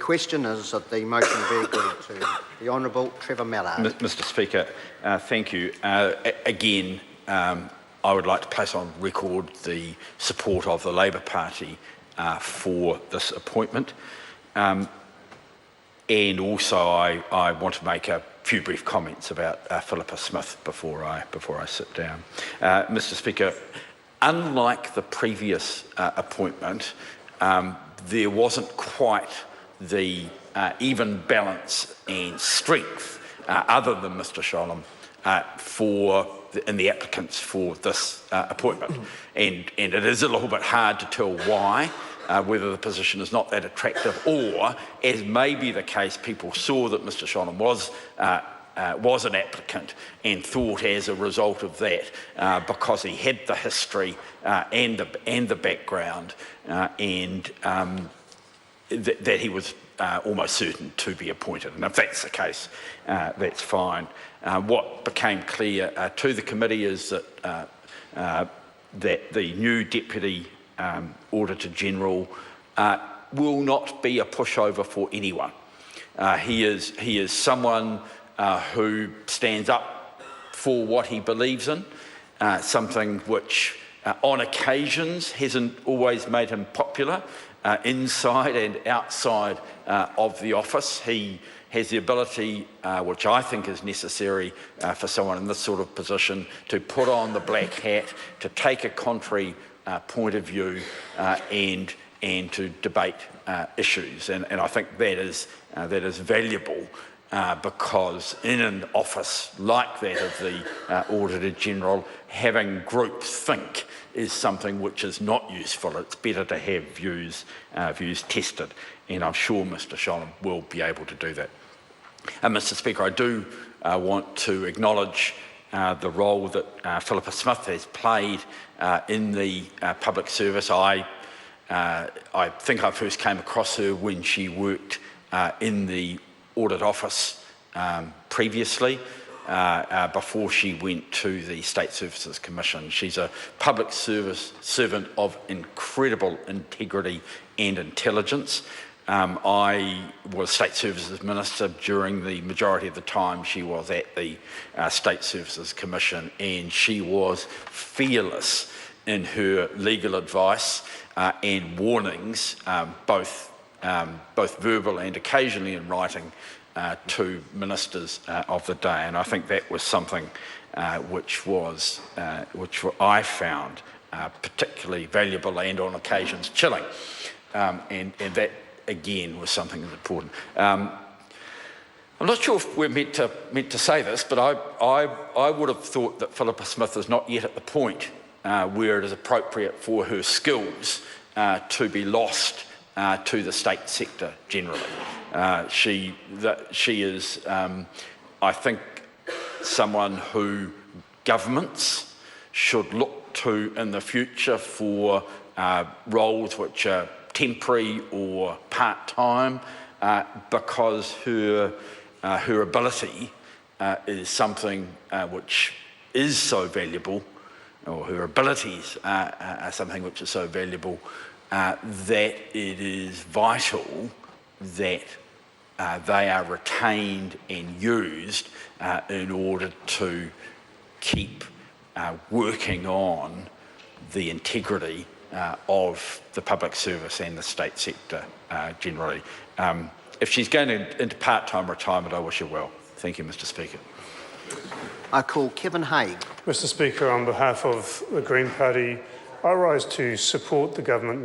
question is that the motion be agreed to. The Honourable Trevor Mallard. Mr Speaker, thank you. Again, I would like to place on record the support of the Labour Party for this appointment. And also I want to make a few brief comments about Philippa Smith before I sit down. Mr Speaker, unlike the previous appointment, there wasn't quite the even balance and strength other than Mr Sholem in the applicants for this appointment. And it is a little bit hard to tell why, whether the position is not that attractive, or, as may be the case, people saw that Mr Sholem was an applicant and thought, as a result of that, because he had the history and the background, and that he was almost certain to be appointed. And if that's the case, that's fine. What became clear to the committee is that the new Deputy Auditor-General will not be a pushover for anyone. He is someone who stands up for what he believes in, something which on occasions hasn't always made him popular inside and outside of the office. He has the ability, which I think is necessary for someone in this sort of position, to put on the black hat, to take a contrary point of view, and to debate issues. And I think that is valuable, because in an office like that of the Auditor-General, having groupthink is something which is not useful. It's better to have views tested, and I'm sure Mr Sholem will be able to do that. Mr Speaker, I do want to acknowledge the role that Philippa Smith has played in the public service. I think I first came across her when she worked in the Audit Office previously, before she went to the State Services Commission. She's a public service servant of incredible integrity and intelligence. I was State Services Minister during the majority of the time she was at the State Services Commission, and she was fearless in her legal advice and warnings, both verbal and occasionally in writing, to ministers of the day. And I think that was something which I found particularly valuable and on occasions chilling, and that again was something that's important. I'm not sure if we're meant to say this, but I would have thought that Philippa Smith is not yet at the point where it is appropriate for her skills to be lost to the state sector generally. She is, I think, someone who governments should look to in the future for roles which are temporary or part-time, because her ability is something which is so valuable, or her abilities are something which is so valuable, that it is vital that they are retained and used in order to keep working on the integrity of the public service and the state sector generally. If she's going into part-time retirement, I wish her well. Thank you, Mr Speaker. I call Kevin Haig. Mr Speaker, on behalf of the Green Party, I rise to support the government